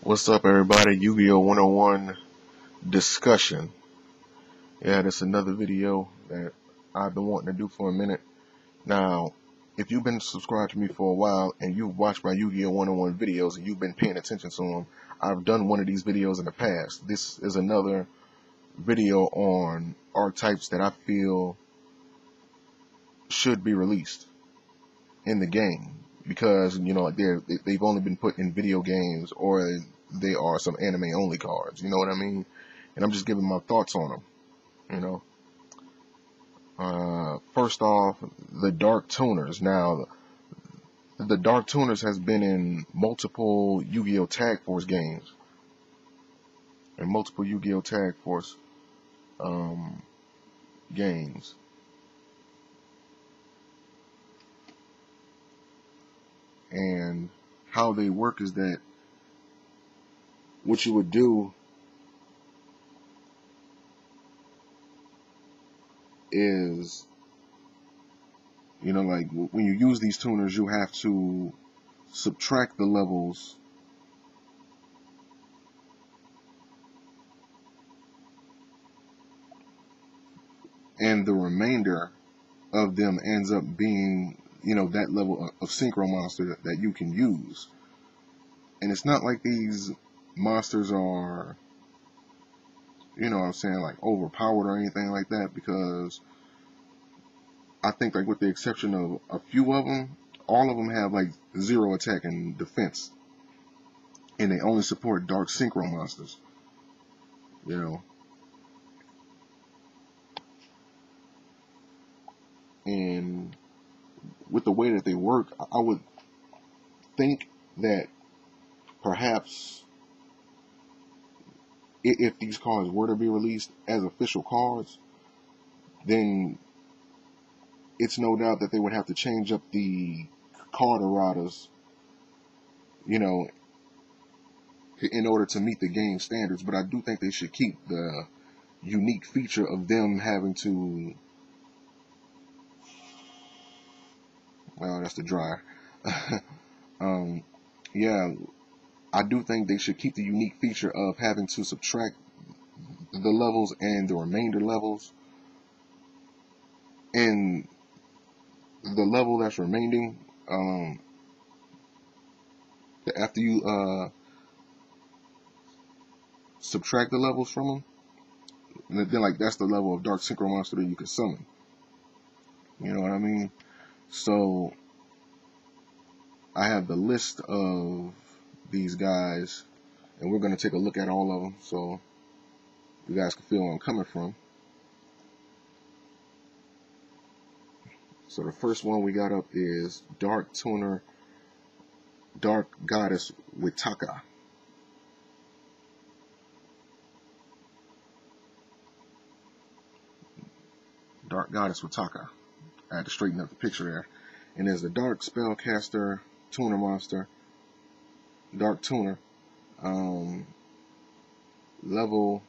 What's up, everybody? YuGiOh 101 discussion. Yeah, that's another video that I've been wanting to do for a minute. Now, if you've been subscribed to me for a while and you've watched my YuGiOh 101 videos and you've been paying attention to them, I've done one of these videos in the past. This is another video on archetypes that I feel should be released in the game because, you know, they've only been put in video games, or they are some anime only cards, you know what I mean? And I'm just giving my thoughts on them, you know. First off, the Dark Tuners. Now, the Dark Tuners has been in multiple Yu-Gi-Oh! Tag Force games and multiple Yu-Gi-Oh! Tag Force games. And how they work is that what you would do is, you know, like when you use these tuners, you have to subtract the levels and the remainder of them ends up being, you know, that level of synchro monster that you can use. And it's not like these monsters are, you know what I'm saying, like overpowered or anything like that, because I think, like, with the exception of a few of them, all of them have like 0 attack and defense, and they only support dark synchro monsters, you know. And with the way that they work, I would think that perhaps if these cards were to be released as official cards, then it's no doubt that they would have to change up the card erratas, you know, in order to meet the game standards. But I do think they should keep the unique feature of them having to, well, that's the dryer. Yeah, I do think they should keep the unique feature of having to subtract the levels and the remainder levels, and the level that's remaining, after you subtract the levels from them, and then, like, that's the level of dark synchro monster that you can summon. You know what I mean? So I have the list of these guys, and we're going to take a look at all of them so you guys can feel where I'm coming from. So the first one we got up is Dark Tuner, Dark Goddess Witaka. Dark Goddess Witaka. I had to straighten up the picture there. And there's the Dark Spellcaster Tuner Monster, Dark Tuner, level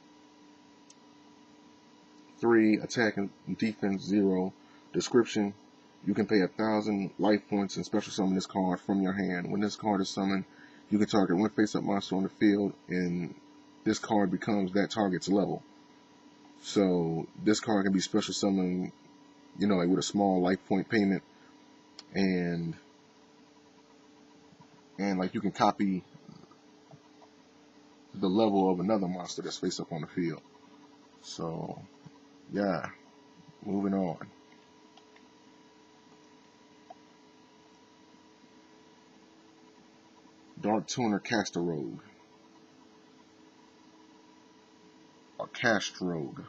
3, attack and defense 0. Description: you can pay 1,000 life points and special summon this card from your hand. When this card is summoned, you can target one face-up monster on the field, and this card becomes that target's level. So this card can be special summoned, you know, like with a small life point payment, and like you can copy the level of another monster that's face up on the field. So yeah, moving on. Dark Tuner Caster Rogue, or Cast Rogue.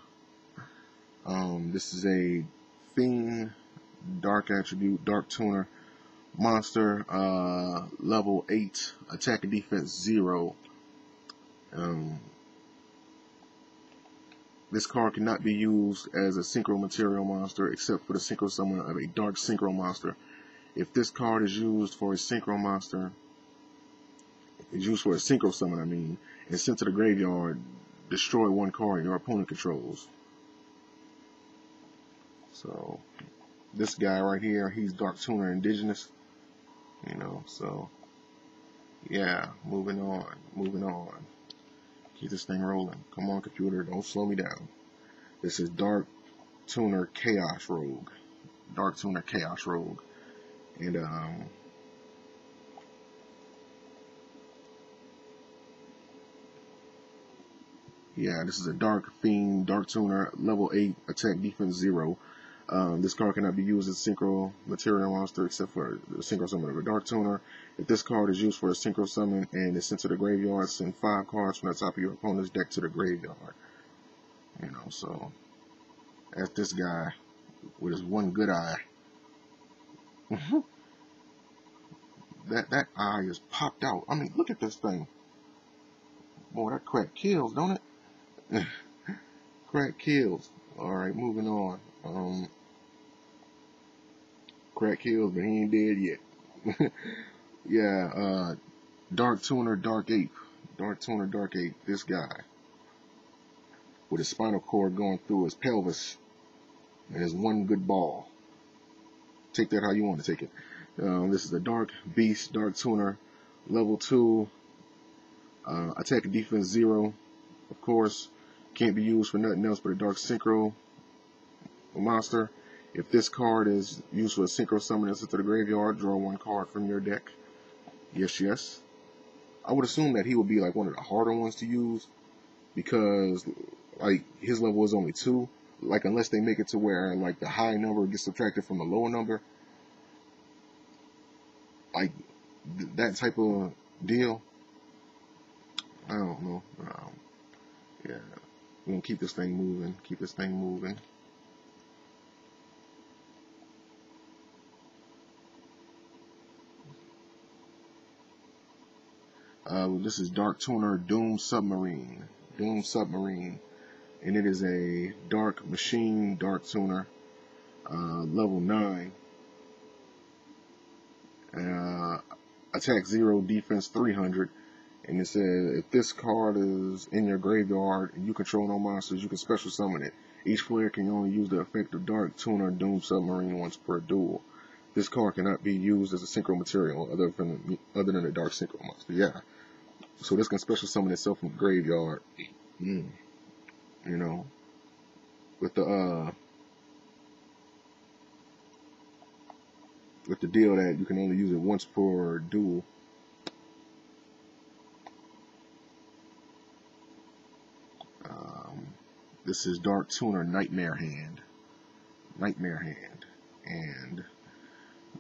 This is a Fiend, Dark Attribute, Dark Tuner monster, level 8, attack and defense 0. This card cannot be used as a synchro material monster except for the synchro summon of a dark synchro monster. If this card is used for a synchro monster, summon, and sent to the graveyard, destroy one card your opponent controls. So this guy right here, he's Dark Tuner Indigenous, you know, so Yeah, moving on, moving on. Keep this thing rolling. Come on, computer, don't slow me down. This is Dark Tuner Chaos Rogue. Dark Tuner Chaos Rogue. And, yeah, this is a Dark Fiend, Dark Tuner, level 8, attack defense 0. This card cannot be used as a synchro material monster except for the synchro summon of a Dark Tuner. If this card is used for a synchro summon and is sent to the graveyard, send 5 cards from the top of your opponent's deck to the graveyard. You know, so that's this guy with his one good eye. that eye is popped out. I mean, look at this thing. Boy, that crack kills, don't it? Crack kills. Alright, moving on. Crack kills, but he ain't dead yet. Yeah, Dark Tuner, Dark Ape. Dark Tuner, Dark Ape. This guy. With his spinal cord going through his pelvis. And his one good ball. Take that how you want to take it. This is a Dark Beast, Dark Tuner, level 2. Attack and defense 0. Of course, can't be used for nothing else but a Dark Synchro monster. If this card is used for a synchro summon and sent to the graveyard, draw 1 card from your deck. Yes, yes. I would assume that he would be like one of the harder ones to use because like his level is only 2. Like unless they make it to where like the high number gets subtracted from the lower number. Like that type of deal. I don't know. Yeah, we're gonna keep this thing moving. Keep this thing moving. This is Dark Tuner Doom Submarine. Doom Submarine. And it is a Dark Machine Dark Tuner. Level 9. Attack 0, defense 300. And it says, if this card is in your graveyard and you control no monsters, you can special summon it. Each player can only use the effect of Dark Tuner Doom Submarine once per duel. This card cannot be used as a synchro material other than a Dark Synchro monster. Yeah. So this can special summon itself from the graveyard. You know, with the deal that you can only use it once per duel. This is Dark Tuner Nightmare Hand. Nightmare Hand. And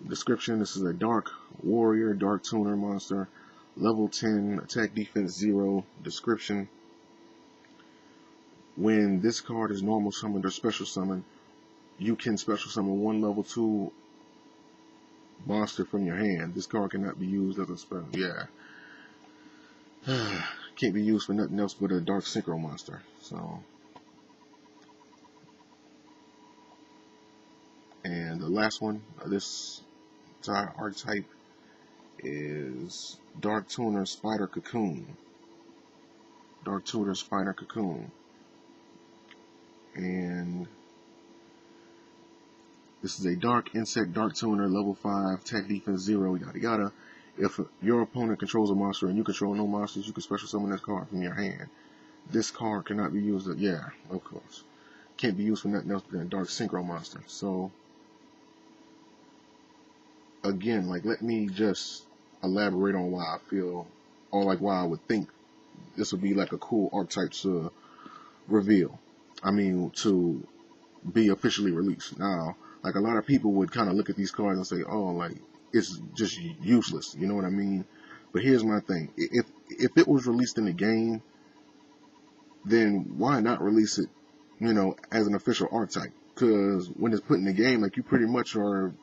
description, this is a Dark Warrior, Dark Tuner monster. Level 10, attack defense 0. Description, when this card is normal summoned or special summoned, you can special summon 1 level 2 monster from your hand. This card cannot be used as a spell. Yeah. Can't be used for nothing else but a Dark Synchro monster. So. And the last one of this entire archetype is Dark Tuner Spider Cocoon. Dark Tuner Spider Cocoon. And this is a Dark Insect Dark Tuner, level 5, attack defense 0, yada yada. If your opponent controls a monster and you control no monsters, you can special summon this card from your hand. This card cannot be used, yeah, of course. Can't be used for nothing else than a Dark Synchro monster. So, again, like, let me just elaborate on why I feel, or like why I would think this would be like a cool archetype to reveal. I mean, to be officially released. Now, like a lot of people would kind of look at these cards and say, oh, like, it's just useless. You know what I mean? But here's my thing. If it was released in the game, then why not release it, you know, as an official archetype? Because when it's put in the game, like, you pretty much are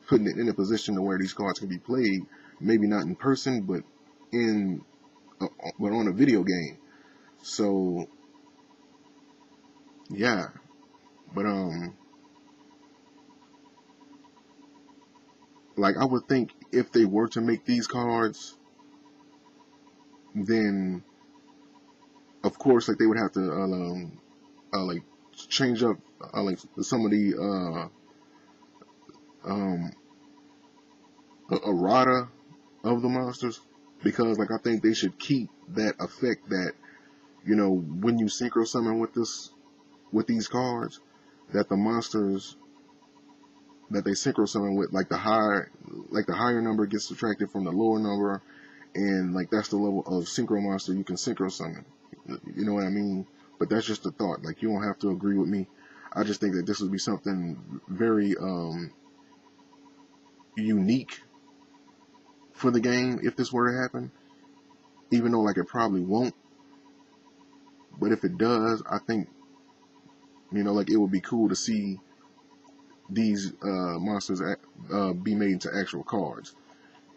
putting it in a position to where these cards can be played, maybe not in person, but on a video game. So, yeah. But, like, I would think if they were to make these cards, then, of course, like, they would have to, like, change up, like, some of the, errata of the monsters, because like I think they should keep that effect that, you know, when you synchro summon with these cards, that the monsters that they synchro summon with, like the higher number gets subtracted from the lower number, and like that's the level of synchro monster you can synchro summon. You know what I mean? But that's just a thought. Like, you don't have to agree with me. I just think that this would be something very unique for the game if this were to happen. Even though like it probably won't. But if it does, I think, you know, like it would be cool to see these monsters be made into actual cards.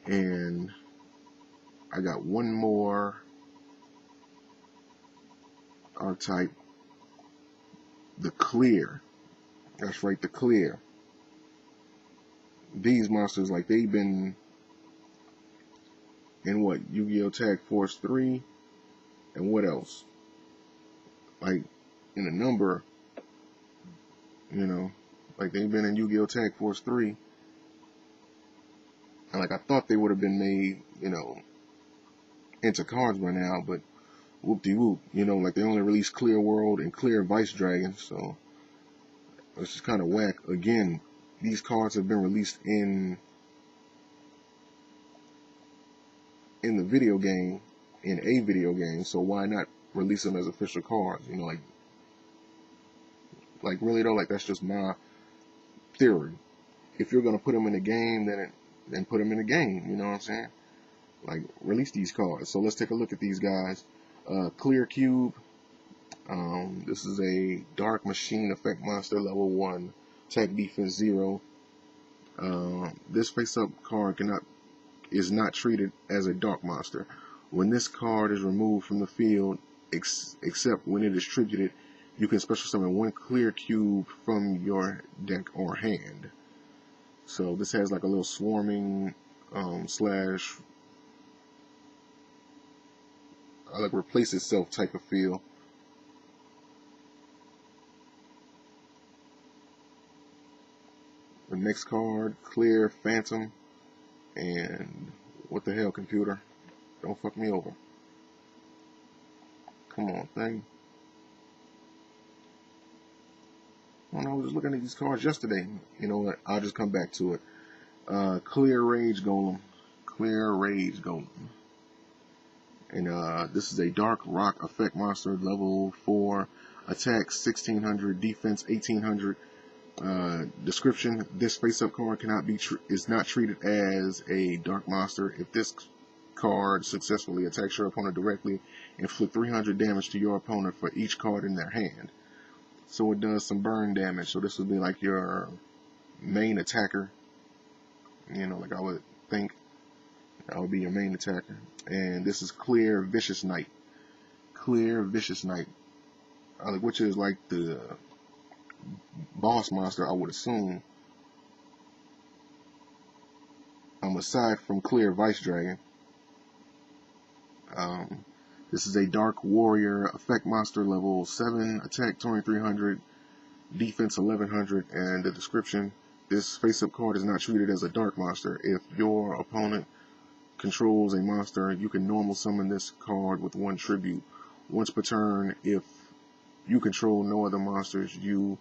And I got one more archetype, the clear. That's right, the clear. These monsters, like, they've been in what, Yu-Gi-Oh! Tag Force 3, and what else? Like, in a number, you know, like they've been in Yu-Gi-Oh! Tag Force 3, and like I thought they would have been made, you know, into cards by now, but whoop-de-whoop, you know, like they only released Clear World and Clear Vice Dragon, so it's just kind of whack. Again, these cards have been released in the video game, in a video game, so why not release them as official cards? You know, like really though, like that's just my theory. If you're gonna put them in a game, then put them in a game. You know what I'm saying? Like, release these cards. So let's take a look at these guys. Clear Cube. This is a Dark Machine Effect Monster, level 1, attack defense 0. This face-up card is not treated as a dark monster. When this card is removed from the field, except when it is tributed, you can special summon one Clear Cube from your deck or hand. So this has like a little swarming slash like replace itself type of feel. The next card, Clear Phantom, and what the hell, computer? Don't fuck me over. Come on, thing. When I was just looking at these cards yesterday, you know what? I'll just come back to it. Clear Rage Golem. Clear Rage Golem. And this is a Dark Rock Effect Monster, level 4, attack 1600, defense 1800. Description: this face-up card is not treated as a dark monster. If this card successfully attacks your opponent directly, inflict 300 damage to your opponent for each card in their hand. So it does some burn damage. So this would be like your main attacker. You know, like I would think that would be your main attacker. And this is Clear Vicious Knight. Clear Vicious Knight, which is like the boss monster, I would assume. Aside from Clear Vice Dragon. This is a Dark Warrior Effect Monster, level 7, attack 2300, defense 1100, and the description: this face-up card is not treated as a dark monster. If your opponent controls a monster, you can normal summon this card with 1 tribute. Once per turn, if you control no other monsters, you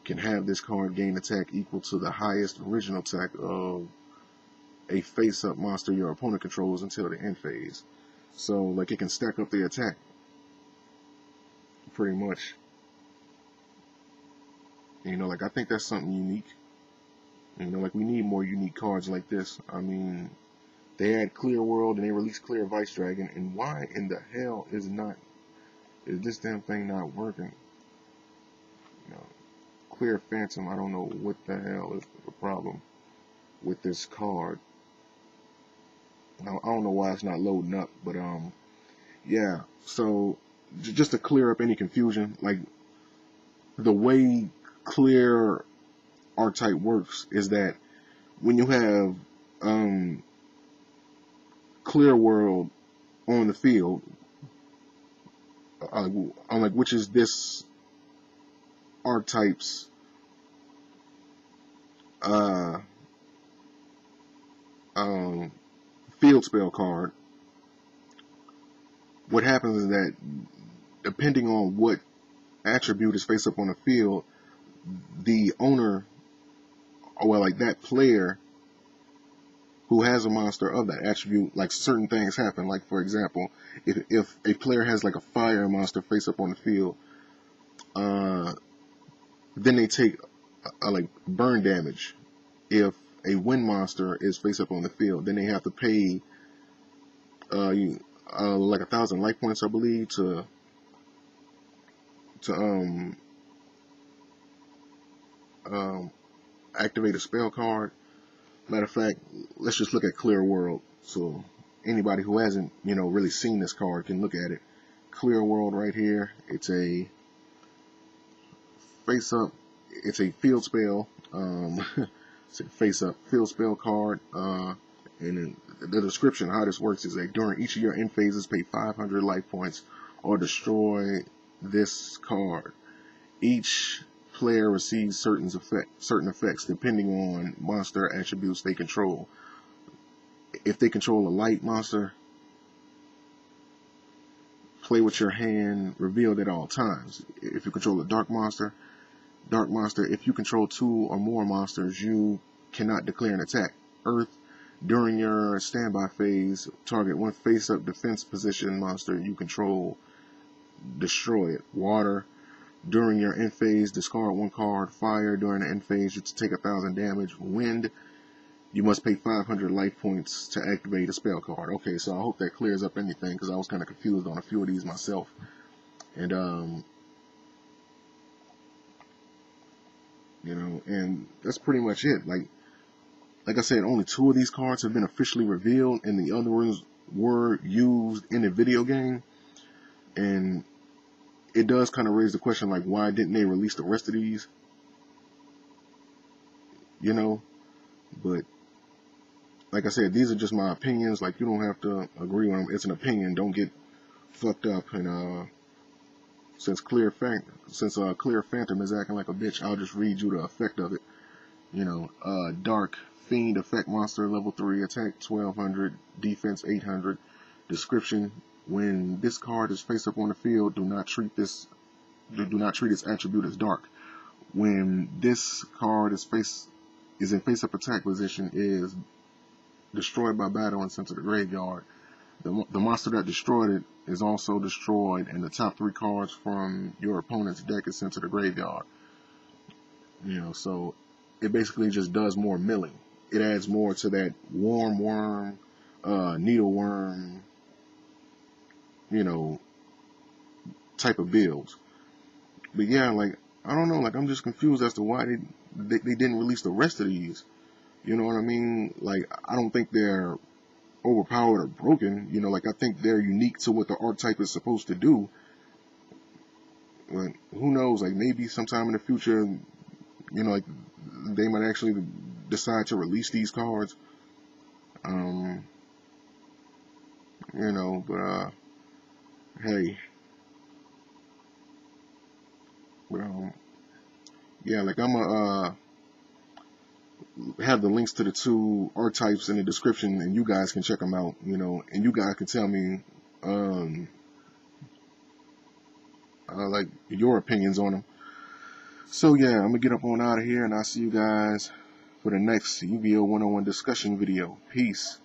can have this card gain attack equal to the highest original attack of a face-up monster your opponent controls until the end phase. So, like, it can stack up the attack, pretty much. You know, like, I think that's something unique. You know, like, we need more unique cards like this. I mean, they had Clear World and they released Clear Vice Dragon, and why in the hell is this damn thing not working? You know, Clear Phantom, I don't know what the hell is the problem with this card. Now, I don't know why it's not loading up, but yeah. So just to clear up any confusion, like, the way Clear archetype works is that when you have Clear World on the field, which is this archetype's field spell card, what happens is that depending on what attribute is face up on the field, the owner, or well, like that player who has a monster of that attribute, like certain things happen. Like for example, if a player has like a fire monster face up on the field, then they take like burn damage. If a wind monster is face up on the field, then they have to pay like 1,000 life points, I believe, to activate a spell card. Matter of fact, let's just look at Clear World. So anybody who hasn't, really seen this card can look at it. Clear World right here. It's a face up. It's a field spell. It's a face up field spell card. And in the description, how this works is that during each of your end phases, pay 500 life points or destroy this card. Each player receives certain effects depending on monster attributes they control. If they control a light monster, play with your hand revealed at all times. If you control a dark monster, if you control 2 or more monsters, you cannot declare an attack. Earth, during your standby phase, target one face-up defense position monster you control, destroy it. Water, during your end phase, discard 1 card. Fire, during the end phase, you take 1,000 damage. Wind, you must pay 500 life points to activate a spell card. Okay, so I hope that clears up anything, because I was kind of confused on a few of these myself. And, and that's pretty much it. Like I said, only 2 of these cards have been officially revealed, and the other ones were used in the video game. And it does kind of raise the question, like, why didn't they release the rest of these? But like I said, these are just my opinions. Like, you don't have to agree with them. It's an opinion. Don't get fucked up. And since Clear Phantom is acting like a bitch, I'll just read you the effect of it. Dark Fiend effect monster, level 3, attack 1200, defense 800. Description: when this card is face up on the field, do not treat its attribute as dark. When this card is in face up attack position, is destroyed by battle and sent to the graveyard. The monster that destroyed it is also destroyed, and the top 3 cards from your opponent's deck is sent to the graveyard. So it basically just does more milling. It adds more to that warm worm, needle worm, type of builds. But yeah, like, I don't know, like, I'm just confused as to why they didn't release the rest of these. You know what I mean? Like, I don't think they're overpowered or broken. Like, I think they're unique to what the archetype is supposed to do. But who knows? Like, maybe sometime in the future, like, they might actually decide to release these cards. But hey. But yeah, like, I'm gonna have the links to the 2 archetypes in the description, and you guys can check them out, and you guys can tell me like your opinions on them. So yeah, I'm gonna get up on out of here, and I'll see you guys for the next YuGiOh 101 discussion video. Peace.